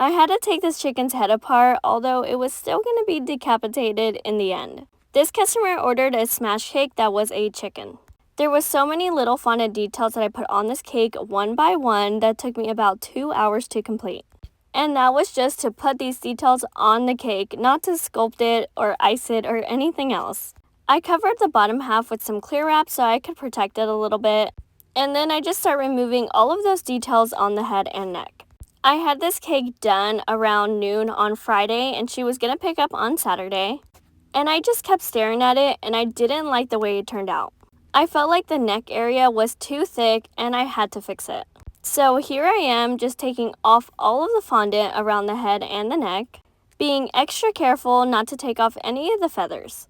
I had to take this chicken's head apart, although it was still going to be decapitated in the end. This customer ordered a smash cake that was a chicken. There was so many little fondant details that I put on this cake one by one that took me about 2 hours to complete. And that was just to put these details on the cake, not to sculpt it or ice it or anything else. I covered the bottom half with some clear wrap so I could protect it a little bit. And then I just start removing all of those details on the head and neck. I had this cake done around noon on Friday and she was going to pick up on Saturday. And I just kept staring at it and I didn't like the way it turned out. I felt like the neck area was too thick and I had to fix it. So here I am just taking off all of the fondant around the head and the neck, being extra careful not to take off any of the feathers.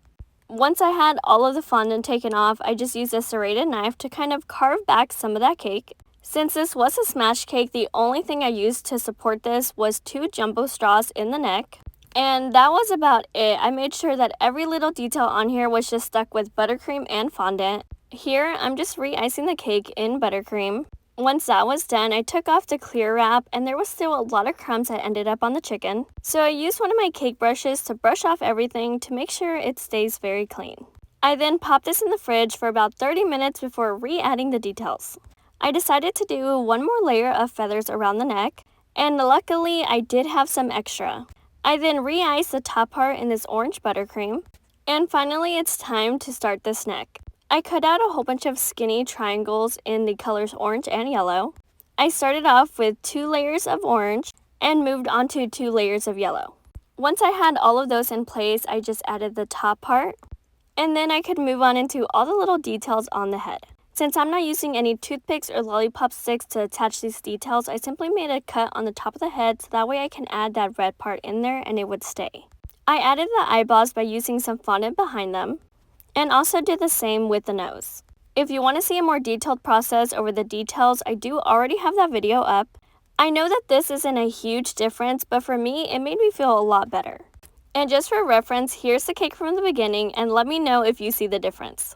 Once I had all of the fondant taken off, I just used a serrated knife to kind of carve back some of that cake. Since this was a smash cake, the only thing I used to support this was 2 jumbo straws in the neck. And that was about it. I made sure that every little detail on here was just stuck with buttercream and fondant. Here, I'm just re-icing the cake in buttercream. Once that was done, I took off the clear wrap and there was still a lot of crumbs that ended up on the chicken. So I used one of my cake brushes to brush off everything to make sure it stays very clean. I then popped this in the fridge for about 30 minutes before re-adding the details. I decided to do one more layer of feathers around the neck, and luckily I did have some extra. I then re-iced the top part in this orange buttercream, and finally it's time to start this neck. I cut out a whole bunch of skinny triangles in the colors orange and yellow. I started off with 2 layers of orange and moved on to 2 layers of yellow. Once I had all of those in place, I just added the top part, and then I could move on into all the little details on the head. Since I'm not using any toothpicks or lollipop sticks to attach these details, I simply made a cut on the top of the head so that way I can add that red part in there and it would stay. I added the eyeballs by using some fondant behind them, and also did the same with the nose. If you want to see a more detailed process over the details, I do already have that video up. I know that this isn't a huge difference, but for me, it made me feel a lot better. And just for reference, here's the cake from the beginning, and let me know if you see the difference.